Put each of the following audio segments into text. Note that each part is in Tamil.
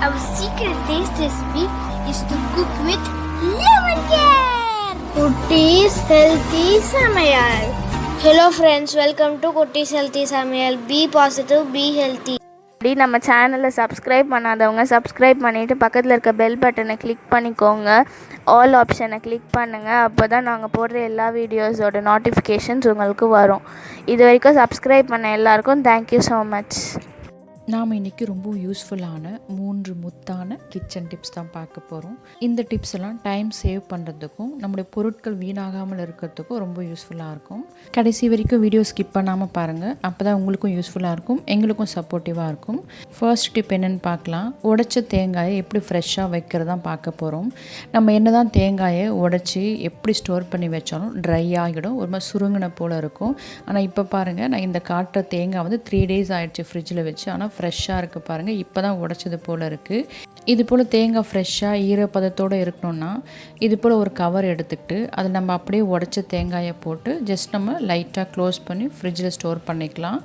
Our secret taste recipe is to cook with lemon care. Kutties Healthy Samayal. Hello friends, welcome to Kutties Healthy Samayal. Be positive, be healthy. நம்ம சேனலை சப்ஸ்கிரைப் பண்ணாதவங்க சப்ஸ்கிரைப் பண்ணிவிட்டு பக்கத்தில் இருக்க பெல் பட்டனை கிளிக் பண்ணிக்கோங்க. ஆல் ஆப்ஷனை கிளிக் பண்ணுங்கள். அப்போ தான் நாங்கள் போடுற எல்லா வீடியோஸோட நோட்டிஃபிகேஷன்ஸ் உங்களுக்கு வரும். இது வரைக்கும் சப்ஸ்கிரைப் பண்ண எல்லாருக்கும் தேங்க்யூ ஸோ மச். நாம் இன்றைக்கி ரொம்ப யூஸ்ஃபுல்லான 3 முத்தான கிச்சன் டிப்ஸ் தான் பார்க்க போகிறோம். இந்த டிப்ஸ் எல்லாம் டைம் சேவ் பண்ணுறதுக்கும் நம்முடைய பொருட்கள் வீணாகாமல் இருக்கிறதுக்கும் ரொம்ப யூஸ்ஃபுல்லாக இருக்கும். கடைசி வரைக்கும் வீடியோ ஸ்கிப் பண்ணாமல் பாருங்கள். அப்போ தான் உங்களுக்கும் யூஸ்ஃபுல்லாக இருக்கும், எங்களுக்கும் சப்போர்ட்டிவாக இருக்கும். ஃபர்ஸ்ட் டிப் என்னென்னு பார்க்கலாம். உடைச்ச தேங்காயை எப்படி ஃப்ரெஷ்ஷாக வைக்கிறதான் பார்க்க போகிறோம். நம்ம என்ன தான் தேங்காயை உடைச்சி எப்படி ஸ்டோர் பண்ணி வச்சாலும் ட்ரை ஆகிடும், ஒரு மாதிரி சுருங்கின போல் இருக்கும். ஆனால் இப்போ பாருங்கள், நான் இந்த காட்டுற தேங்காய் வந்து 3 days ஆகிடுச்சு ஃப்ரிட்ஜில் வச்சு. ஆனால் ஃப்ரெஷ்ஷாக இருக்குது பாருங்கள், இப்போ தான் உடைச்சது போல் இருக்குது. இது போல் தேங்காய் ஃப்ரெஷ்ஷாக ஈரப்பதத்தோடு இருக்கணும்னா இது போல் ஒரு கவர் எடுத்துக்கிட்டு அதில் நம்ம அப்படியே உடைச்ச தேங்காயை போட்டு ஜஸ்ட் நம்ம லைட்டாக க்ளோஸ் பண்ணி ஃப்ரிட்ஜில் ஸ்டோர் பண்ணிக்கலாம்.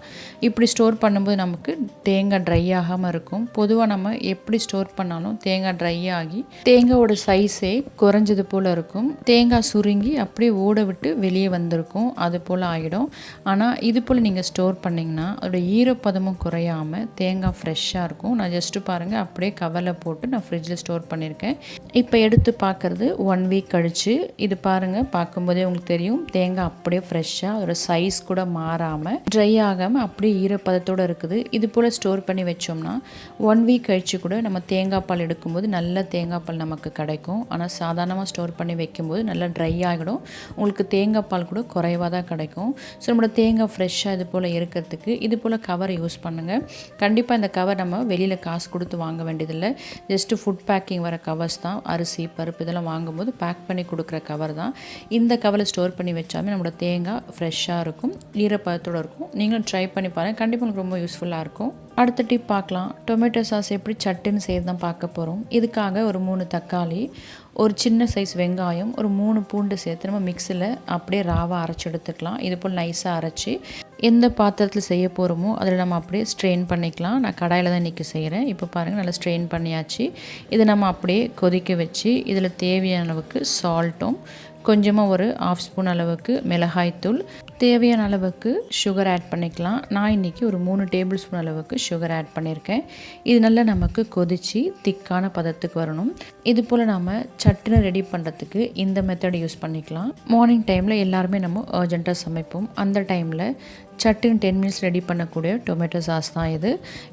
இப்படி ஸ்டோர் பண்ணும்போது நமக்கு தேங்காய் ட்ரை ஆகாமல் இருக்கும். பொதுவாக நம்ம எப்படி ஸ்டோர் பண்ணாலும் தேங்காய் ட்ரை ஆகி தேங்காயோட சைஸே குறைஞ்சது போல் இருக்கும். தேங்காய் சுருங்கி அப்படியே ஓட விட்டு வெளியே வந்திருக்கும், அது போல் ஆகிடும். ஆனால் இது போல் நீங்கள் ஸ்டோர் பண்ணிங்கன்னா அதோட ஈரப்பதமும் குறையாமல் தேங்காய் ஃப்ரெஷ்ஷாக இருக்கும். நான் ஜஸ்ட்டு பாருங்கள், அப்படியே கவரில் போட்டு நான் ஃப்ரிட்ஜில் ஸ்டோர் பண்ணியிருக்கேன். இப்போ எடுத்து பார்க்குறது 1 week கழிச்சு. இது பாருங்கள், பார்க்கும்போதே உங்களுக்கு தெரியும் தேங்காய் அப்படியே ஃப்ரெஷ்ஷாக அதோட சைஸ் கூட மாறாமல் ட்ரை ஆகாமல் அப்படியே ஈரப்பதத்தோடு இருக்குது. இது போல் ஸ்டோர் பண்ணி வச்சோம்னா 1 week கழிச்சு கூட நம்ம தேங்காய் பால் எடுக்கும்போது நல்ல தேங்காய் பால் நமக்கு கிடைக்கும். ஆனால் சாதாரணமாக ஸ்டோர் பண்ணி வைக்கும்போது நல்லா ட்ரை ஆகிடும், உங்களுக்கு தேங்காய் பால் கூட குறைவாக தான் கிடைக்கும். ஸோ நம்மளோட தேங்காய் ஃப்ரெஷ்ஷாக இது போல் இருக்கிறதுக்கு இது போல் கவர் யூஸ் பண்ணுங்கள். கண்டிப்பாக இந்த கவர் நம்ம வெளியில் காசு கொடுத்து வாங்க வேண்டியதில்லை. ஜஸ்ட்டு ஃபுட் பேக்கிங் வர கவர்ஸ் தான். அரிசி பருப்பு இதெல்லாம் வாங்கும்போது பேக் பண்ணி கொடுக்குற கவர் தான். இந்த கவரில் ஸ்டோர் பண்ணி வச்சாமே நம்மளோட தேங்காய் ஃப்ரெஷ்ஷாக இருக்கும், ஈரப்பதத்தோடு இருக்கும். நீங்களும் ட்ரை பண்ணி பாருங்கள், கண்டிப்பாக உங்களுக்கு ரொம்ப யூஸ்ஃபுல்லாக இருக்கும். அடுத்த டிப் பார்க்கலாம். டொமேட்டோ சாஸ் எப்படி சட்டுன்னு செய்து தான் பார்க்க போகிறோம். இதுக்காக ஒரு 3 தக்காளி, ஒரு சின்ன சைஸ் வெங்காயம், ஒரு 3 பூண்டு சேர்த்து நம்ம மிக்சியில் அப்படியே ராவாக அரைச்சி எடுத்துக்கலாம். இது போல் நைஸாக அரைச்சி எந்த பாத்திரத்தில் செய்ய போகிறோமோ அதில் நம்ம அப்படியே ஸ்ட்ரெயின் பண்ணிக்கலாம். நான் கடாயில் தான் இன்றைக்கி செய்கிறேன். இப்போ பாருங்கள், நல்லா ஸ்ட்ரெயின் பண்ணியாச்சு. இதை நம்ம அப்படியே கொதிக்க வச்சு இதில் தேவையான அளவுக்கு சால்ட்டும் கொஞ்சமாக ஒரு 1/2 ஸ்பூன் அளவுக்கு மிளகாய்த்தூள், தேவையான அளவுக்கு சுகர் ஆட் பண்ணிக்கலாம். நான் இன்றைக்கி ஒரு 3 டேபிள் ஸ்பூன் அளவுக்கு சுகர் ஆட் பண்ணியிருக்கேன். இது நல்லா நமக்கு கொதித்து திக்கான பதத்துக்கு வரணும். இது போல் நம்ம சட்டுன்னு ரெடி பண்ணுறதுக்கு இந்த மெத்தட் யூஸ் பண்ணிக்கலாம். மார்னிங் டைமில் எல்லாருமே நம்ம அர்ஜென்ட்டாக சமைப்போம். அந்த டைமில் சட்டுன்னு 10 minutes ரெடி பண்ணக்கூடிய டொமேட்டோ சாஸ் தான் இது.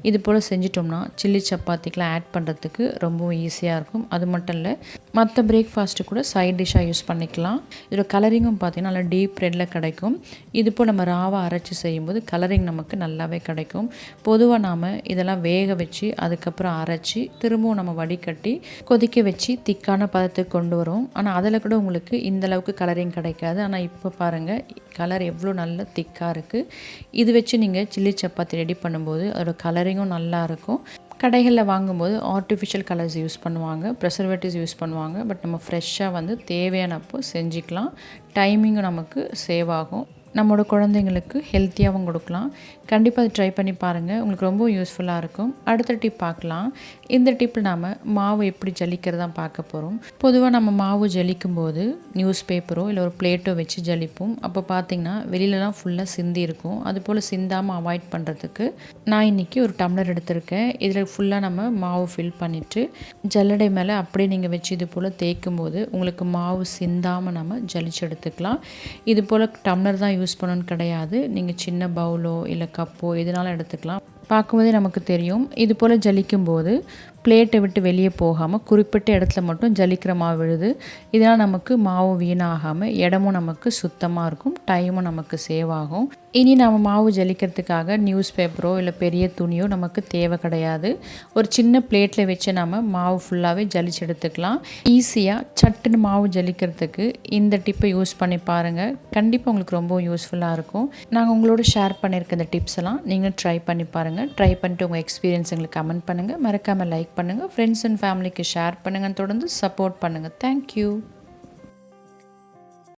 இது போல் செஞ்சிட்டோம்னா சில்லி சப்பாத்திக்கெலாம் ஆட் பண்ணுறதுக்கு ரொம்பவும் ஈஸியாக இருக்கும். அது மட்டும் இல்லை, மற்ற பிரேக்ஃபாஸ்ட்டு கூட சைட் டிஷ்ஷாக யூஸ் பண்ணிக்கலாம். இதோட கலரிங்கும் பார்த்திங்கன்னா நல்லா டீப் ரெட்டில் கிடைக்கும். இது போல் நம்ம ராவாக அரைச்சி செய்யும்போது கலரிங் நமக்கு நல்லாவே கிடைக்கும். பொதுவாக நாம் இதெல்லாம் வேக வச்சு அதுக்கப்புறம் அரைச்சி திரும்பவும் நம்ம வடிகட்டி கொதிக்க வச்சு திக்கான பதத்துக்கு கொண்டு வரும். ஆனால் அதில் கூட உங்களுக்கு இந்தளவுக்கு கலரிங் கிடைக்காது. ஆனால் இப்போ பாருங்கள், கலர் எவ்வளோ நல்ல திக்காக இருக்குது. இது வச்சு நீங்கள் சில்லி சப்பாத்தி ரெடி பண்ணும்போது அதோட கலரிங்கும் நல்லாயிருக்கும். கடைகளில் வாங்கும்போது ஆர்டிஃபிஷியல் கலர்ஸ் யூஸ் பண்ணுவாங்க, ப்ரெசர்வேட்டிவ்ஸ் யூஸ் பண்ணுவாங்க. பட் நம்ம ஃப்ரெஷ்ஷாக வந்து தேவையானப்போ செஞ்சுக்கலாம். டைமிங்கும் நமக்கு சேவ் ஆகும். நம்மளோட குழந்தைங்களுக்கு ஹெல்த்தியாகவும் கொடுக்கலாம். கண்டிப்பாக அதை ட்ரை பண்ணி பாருங்கள், உங்களுக்கு ரொம்ப யூஸ்ஃபுல்லாக இருக்கும். அடுத்த டிப் பார்க்கலாம். இந்த டிப்பில் நாம் மாவு எப்படி ஜலிக்கிறதான் பார்க்க போகிறோம். பொதுவாக நம்ம மாவு ஜலிக்கும் போது நியூஸ் பேப்பரோ இல்லை ஒரு பிளேட்டோ வச்சு ஜலிப்போம். அப்போ பார்த்திங்கன்னா வெளியிலலாம் ஃபுல்லாக சிந்தி இருக்கும். அது போல் சிந்தாமல் அவாய்ட் பண்ணுறதுக்கு நான் இன்றைக்கி ஒரு டம்ளர் எடுத்திருக்கேன். இதில் ஃபுல்லாக நம்ம மாவு ஃபில் பண்ணிவிட்டு ஜல்லடை மேலே அப்படியே நீங்கள் வச்சு இது போல் தேய்க்கும் போது உங்களுக்கு மாவு சிந்தாமல் நம்ம ஜலிச்சு எடுத்துக்கலாம். இது போல் டம்ளர் தான் யூஸ் பண்ணணும்னு கிடையாது. நீங்கள் சின்ன பவுலோ இல்லை கப்போ எதுனாலும் எடுத்துக்கலாம். பார்க்கும்போதே நமக்கு தெரியும். இது போல் ஜலிக்கும் போது பிளேட்டை விட்டு வெளியே போகாமல் குறிப்பிட்ட இடத்துல மட்டும் ஜலிக்கிற மாவு விழுது. இதனால் நமக்கு மாவு வீணாகாமல் இடமும் நமக்கு சுத்தமாக இருக்கும், டைமும் நமக்கு சேவ் ஆகும். இனி நம்ம மாவு ஜலிக்கிறதுக்காக நியூஸ் பேப்பரோ இல்லை பெரிய துணியோ நமக்கு தேவை கிடையாது. ஒரு சின்ன பிளேட்டில் வச்சு நம்ம மாவு ஃபுல்லாகவே ஜலிச்சு எடுத்துக்கலாம். ஈஸியாக சட்டுன்னு மாவு ஜலிக்கிறதுக்கு இந்த டிப்பை யூஸ் பண்ணி பாருங்கள், கண்டிப்பாக உங்களுக்கு ரொம்ப யூஸ்ஃபுல்லாக இருக்கும். நாங்கள் உங்களோட ஷேர் பண்ணியிருக்க இந்த டிப்ஸ் எல்லாம் நீங்கள் ட்ரை பண்ணி பாருங்கள். ட்ரை பண்ணிட்டு உங்கள் எக்ஸ்பீரியன்ஸ் எங்களுக்கு கமெண்ட் பண்ணுங்கள். மறக்காமல் லைக் பண்ணுங்கள், ஃப்ரெண்ட்ஸ் அண்ட் ஃபேமிலிக்கு ஷேர் பண்ணுங்கள், தொடர்ந்து சப்போர்ட் பண்ணுங்கள். தேங்க்யூ.